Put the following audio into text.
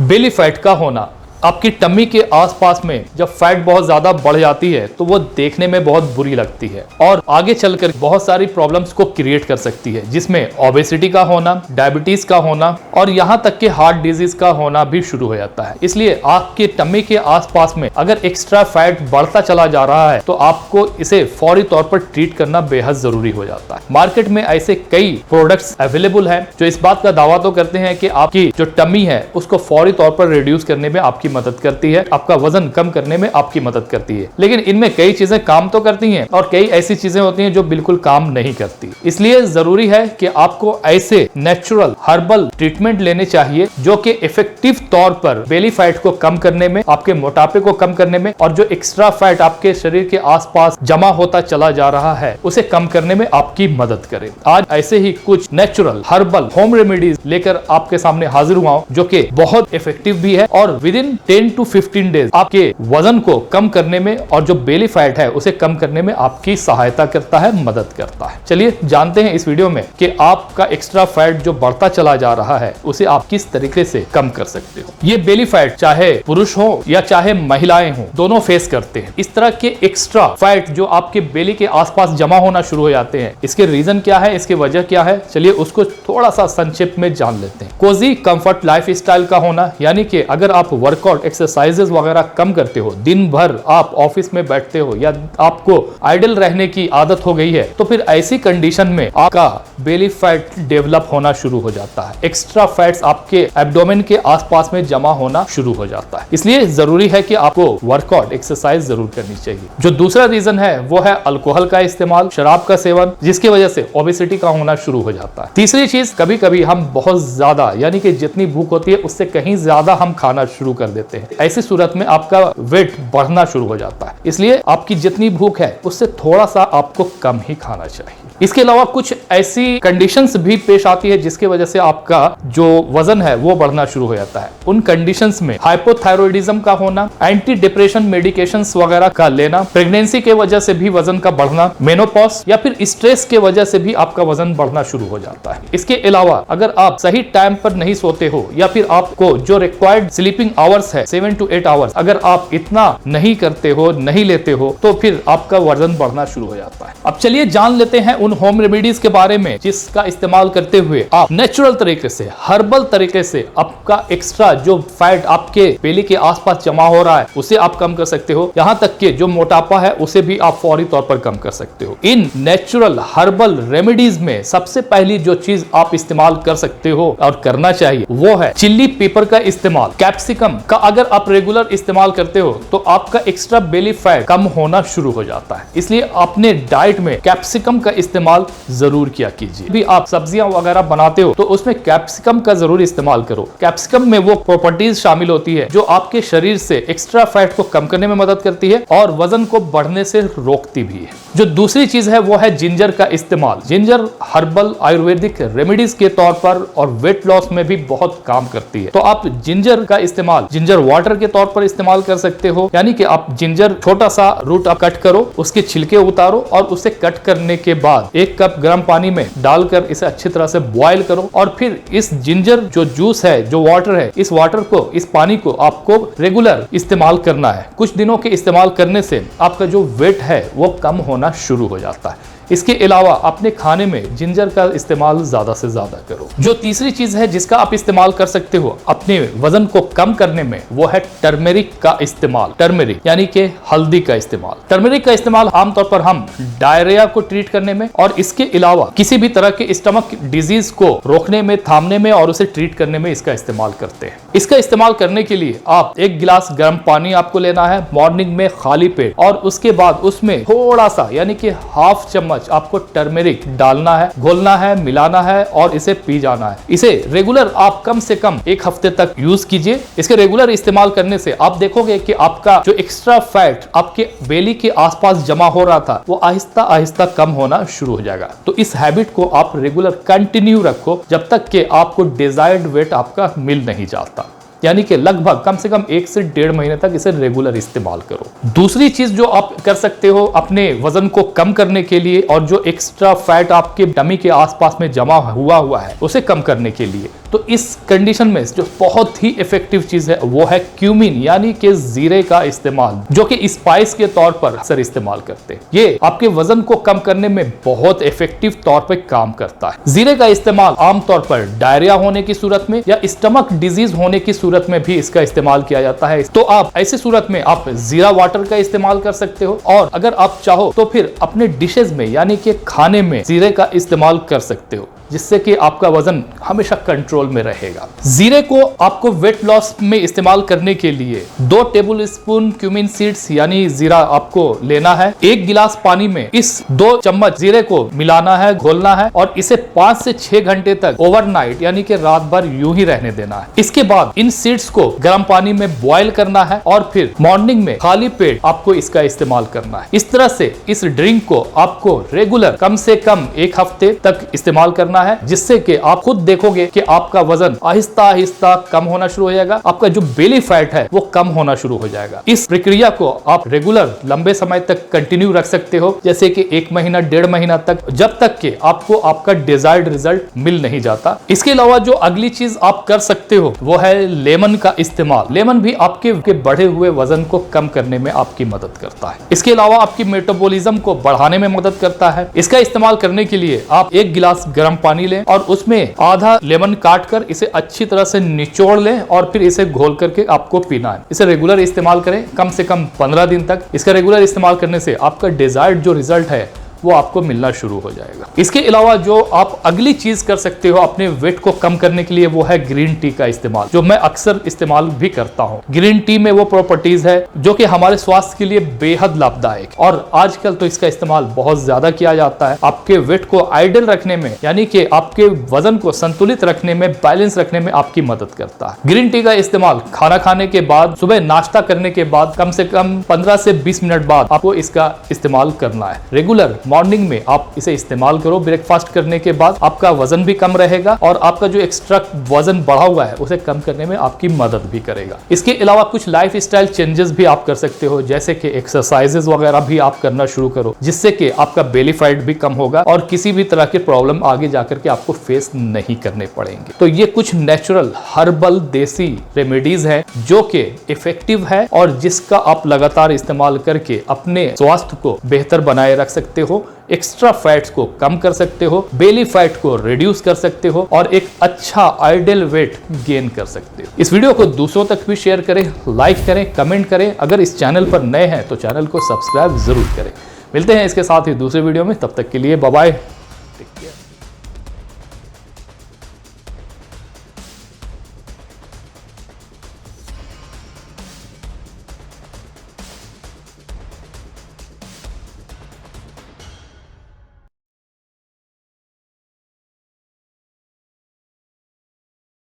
Belly fat का होना, आपकी टमी के आसपास में जब फैट बहुत ज्यादा बढ़ जाती है तो वो देखने में बहुत बुरी लगती है और आगे चलकर बहुत सारी प्रॉब्लम्स को क्रिएट कर सकती है, जिसमें ओबेसिटी का होना, डायबिटीज का होना और यहाँ तक कि हार्ट डिजीज का होना भी शुरू हो जाता है। इसलिए आपके टमी के आसपास में अगर एक्स्ट्रा फैट बढ़ता चला जा रहा है तो आपको इसे फौरी तौर पर ट्रीट करना बेहद जरूरी हो जाता है। मार्केट में ऐसे कई प्रोडक्ट्स अवेलेबल हैं जो इस बात का दावा तो करते हैं कि आपकी जो टमी है उसको फौरी तौर पर रिड्यूस करने में आपकी मदद करती है, आपका वजन कम करने में आपकी मदद करती है। लेकिन इनमें कई चीजें काम तो करती हैं और कई ऐसी चीजें होती हैं जो बिल्कुल काम नहीं करती। इसलिए जरूरी है कि आपको ऐसे नेचुरल हर्बल ट्रीटमेंट लेने चाहिए जो कि इफेक्टिव तौर पर बेली फैट को कम करने में, आपके मोटापे को कम करने में और जो एक्स्ट्रा फैट आपके शरीर के आसपास जमा होता चला जा रहा है उसे कम करने में आपकी मदद करे। आज ऐसे ही कुछ नेचुरल हर्बल होम रेमेडीज लेकर आपके सामने हाजिर हुआ हूं जो कि बहुत इफेक्टिव भी है और विद इन 10 to 15 डेज आपके वजन को कम करने में और जो बेली फैट है उसे कम करने में आपकी सहायता करता है, मदद करता है। चलिए जानते हैं इस वीडियो में कि आपका एक्स्ट्रा फैट जो बढ़ता चला जा रहा है उसे आप किस तरीके से कम कर सकते हो। ये बेली फैट चाहे पुरुष हो या चाहे महिलाएं हो, दोनों फेस करते हैं। इस तरह के एक्स्ट्रा फैट जो आपके बेली के आसपास जमा होना शुरू हो जाते हैं, इसके रीजन क्या है, इसकी वजह क्या है, चलिए उसको थोड़ा सा संक्षिप्त में जान लेते हैं। कोजी कंफर्ट लाइफ स्टाइल का होना, यानी कि अगर आप वर्कआउट एक्सरसाइजेस वगैरह कम करते हो, दिन भर आप ऑफिस में बैठते हो या आपको आइडल रहने की आदत हो गई है, तो फिर ऐसी कंडीशन में आपका बेली फैट डेवलप होना शुरू हो जाता है। एक्स्ट्रा फैट्स आपके एब्डोमेन के आसपास में जमा होना शुरू हो जाता है। इसलिए जरूरी है कि आपको वर्कआउट एक्सरसाइज जरूर करनी चाहिए। जो दूसरा रीजन है वो है अल्कोहल का इस्तेमाल, शराब का सेवन, जिसकी वजह से ओबेसिटी का होना शुरू हो जाता है। तीसरी चीज, कभी कभी हम बहुत ज्यादा, यानी कि जितनी भूख होती है उससे कहीं ज्यादा हम खाना शुरू कर देते हैं। ऐसी सूरत में आपका वेट बढ़ना शुरू हो जाता है। इसलिए आपकी जितनी भूख है उससे थोड़ा सा आपको कम ही खाना चाहिए। इसके अलावा कुछ ऐसी कंडीशंस भी पेश आती है जिसकी वजह से आपका जो वजन है वो बढ़ना शुरू हो जाता है। उन कंडीशंस में हाइपोथायरॉयडिज्म का होना, एंटी डिप्रेशन मेडिकेशंस वगैरह का लेना, प्रेगनेंसी के वजह से भी वजन का बढ़ना, मेनोपॉज या फिर स्ट्रेस के वजह से भी आपका वजन बढ़ना शुरू हो जाता है। इसके अलावा अगर आप सही टाइम पर नहीं सोते हो या फिर आपको जो रिक्वायर्ड स्लीपिंग आवर्स है 7 to 8 आवर्स, अगर आप इतना नहीं करते हो, नहीं लेते हो, तो फिर आपका वजन बढ़ना शुरू हो जाता है। अब चलिए जान लेते हैं उन होम रेमेडीज के बारे में जिसका इस्तेमाल करते हुए आप नेचुरल तरीके से, हर्बल तरीके से आपका एक्स्ट्रा जो फैट आपके बेली के आसपास जमा हो रहा है उसे आप कम कर सकते हो। यहाँ तक कि जो मोटापा है उसे भी आप फौरी तौर पर कम कर सकते हो। इन नेचुरल हर्बल रेमेडीज में सबसे पहली जो चीज आप इस्तेमाल कर सकते हो और करना चाहिए वो है चिल्ली पेपर का इस्तेमाल। कैप्सिकम का अगर आप रेगुलर इस्तेमाल करते हो तो आपका एक्स्ट्रा बेली फैट कम होना शुरू हो जाता है। इसलिए अपने डाइट में कैप्सिकम का इस्तेमाल जरूर किया कीजिए। भी आप सब्जियां वगैरह बनाते हो तो उसमें कैप्सिकम का जरूर इस्तेमाल करो। कैप्सिकम में वो प्रॉपर्टीज शामिल होती है जो आपके शरीर से एक्स्ट्रा फैट को कम करने में मदद करती है और वजन को बढ़ने से रोकती भी है। जो दूसरी चीज है वो है जिंजर का इस्तेमाल। जिंजर हर्बल आयुर्वेदिक रेमेडीज के तौर पर और वेट लॉस में भी बहुत काम करती है। तो आप जिंजर का इस्तेमाल जिंजर वाटर के तौर पर इस्तेमाल कर सकते हो, यानी कि आप जिंजर छोटा सा रूट आप कट करो, उसके छिलके उतारो और उसे कट करने के बाद 1 कप गर्म पानी में डालकर इसे अच्छी तरह से बॉईल करो और फिर इस जिंजर जो जूस है, जो वाटर है, इस वाटर को, इस पानी को आपको रेगुलर इस्तेमाल करना है। कुछ दिनों के इस्तेमाल करने से आपका जो वेट है वो कम होना शुरू हो जाता है। इसके अलावा अपने खाने में जिंजर का इस्तेमाल ज्यादा से ज्यादा करो। जो तीसरी चीज है जिसका आप इस्तेमाल कर सकते हो अपने वजन को कम करने में वो है टर्मेरिक का इस्तेमाल। टर्मेरिक यानी कि हल्दी का इस्तेमाल। टर्मेरिक का इस्तेमाल आमतौर पर हम डायरिया को ट्रीट करने में और इसके अलावा किसी भी तरह के स्टमक डिजीज को रोकने में, थामने में और उसे ट्रीट करने में इसका इस्तेमाल करते हैं। इसका इस्तेमाल करने के लिए आप 1 गिलास गर्म पानी आपको लेना है मॉर्निंग में खाली पेट और उसके बाद उसमें थोड़ा सा, यानी कि हाफ चम्मच आपको टर्मेरिक डालना है, घोलना है, मिलाना है और इसे पी जाना है। इसे रेगुलर आप कम से कम 1 हफ्ते तक यूज कीजिए। इसके रेगुलर इस्तेमाल करने से आप देखोगे कि आपका जो एक्स्ट्रा फैट आपके बेली के आसपास जमा हो रहा था वो आहिस्ता आहिस्ता कम होना शुरू हो जाएगा। तो इस हैबिट को आप रेगुलर कंटिन्यू रखो जब तक कि आपको डिजायर्ड वेट आपका मिल नहीं जाता। यानी कि लगभग कम से कम 1 से 1.5 महीने तक इसे रेगुलर इस्तेमाल करो। दूसरी चीज जो आप कर सकते हो अपने वजन को कम करने के लिए और जो एक्स्ट्रा फैट आपके टमी के आसपास में जमा हुआ है उसे कम करने के लिए, तो इस कंडीशन में जो बहुत ही इफेक्टिव चीज है वो है क्यूमिन यानी कि जीरे का इस्तेमाल, जो कि स्पाइस के तौर पर अक्सर इस्तेमाल करते हैं। ये आपके वजन को कम करने में बहुत इफेक्टिव तौर पर काम करता है। जीरे का इस्तेमाल आमतौर पर डायरिया होने की सूरत में या स्टमक डिजीज होने की सूरत में भी इसका इस्तेमाल किया जाता है। तो आप ऐसी सूरत में आप जीरा वाटर का इस्तेमाल कर सकते हो, और अगर आप चाहो तो फिर अपने डिशेज में यानी कि खाने में जीरे का इस्तेमाल कर सकते हो, जिससे कि आपका वजन हमेशा कंट्रोल में रहेगा। जीरे को आपको वेट लॉस में इस्तेमाल करने के लिए 2 टेबलस्पून क्यूमिन सीड्स यानी जीरा आपको लेना है। 1 गिलास पानी में इस 2 चम्मच जीरे को मिलाना है, घोलना है और इसे 5 से 6 घंटे तक ओवरनाइट यानी कि रात भर यूं ही रहने देना है। इसके बाद इन सीड्स को गर्म पानी में बॉयल करना है और फिर मॉर्निंग में खाली पेट आपको इसका इस्तेमाल करना है। इस तरह से इस ड्रिंक को आपको रेगुलर कम से कम 1 हफ्ते तक इस्तेमाल करना है, जिससे कि आप खुद देखोगे कि आपका वजन आहिस्ता आहिस्ता कम होना शुरू हो जाएगा, आपका जो बेली फैट है वो कम होना शुरू हो जाएगा। इस प्रक्रिया को आप रेगुलर लंबे समय तक कंटिन्यू रख सकते हो, जैसे कि 1 महीना 1.5 महीना तक, जब तक कि आपको आपका डिजायर्ड रिजल्ट मिल नहीं जाता। इसके अलावा जो अगली चीज आप कर सकते हो वो है लेमन का इस्तेमाल। लेमन भी आपके बढ़े हुए वजन को कम करने में आपकी मदद करता है। इसके अलावा आपकी मेटाबॉलिज्म को बढ़ाने में मदद करता है। इसका इस्तेमाल करने के लिए आप 1 गिलास गर्म पानी लें और उसमें आधा लेमन काट कर इसे अच्छी तरह से निचोड़ लें और फिर इसे घोल करके आपको पीना है। इसे रेगुलर इस्तेमाल करें कम से कम 15 दिन तक। इसका रेगुलर इस्तेमाल करने से आपका डिजायर्ड जो रिजल्ट है वो आपको मिलना शुरू हो जाएगा। इसके अलावा जो आप अगली चीज कर सकते हो अपने वेट को कम करने के लिए वो है ग्रीन टी का इस्तेमाल, जो मैं अक्सर इस्तेमाल भी करता हूँ। ग्रीन टी में वो प्रॉपर्टीज है जो कि हमारे स्वास्थ्य के लिए बेहद लाभदायक, और आजकल तो इसका इस्तेमाल बहुत ज्यादा किया जाता है आपके वेट को आइडियल रखने में, यानी कि आपके वजन को संतुलित रखने में, बैलेंस रखने में आपकी मदद करता है। ग्रीन टी का इस्तेमाल खाना खाने के बाद, सुबह नाश्ता करने के बाद कम से कम 15 से 20 मिनट बाद आपको इसका इस्तेमाल करना है। रेगुलर मॉर्निंग में आप इसे इस्तेमाल करो ब्रेकफास्ट करने के बाद, आपका वजन भी कम रहेगा और आपका जो एक्स्ट्रा वजन बढ़ा हुआ है उसे कम करने में आपकी मदद भी करेगा। इसके अलावा कुछ लाइफ स्टाइल चेंजेस भी आप कर सकते हो, जैसे कि एक्सरसाइजेस वगैरह भी आप करना शुरू करो, जिससे कि आपका बेली फैट भी कम होगा और किसी भी तरह के प्रॉब्लम आगे जाकर के आपको फेस नहीं करने पड़ेंगे। तो ये कुछ नेचुरल हर्बल देसी रेमेडीज हैं जो कि इफेक्टिव है और जिसका आप लगातार इस्तेमाल करके अपने स्वास्थ्य को बेहतर बनाए रख सकते हो, एक्स्ट्रा फैट्स को कम कर सकते हो, बेली फैट को रिड्यूस कर सकते हो और एक अच्छा आइडियल वेट गेन कर सकते हो। इस वीडियो को दूसरों तक भी शेयर करें, लाइक करें, कमेंट करें। अगर इस चैनल पर नए हैं तो चैनल को सब्सक्राइब जरूर करें। मिलते हैं इसके साथ ही दूसरे वीडियो में, तब तक के लिए बाय बाय, टेक केयर।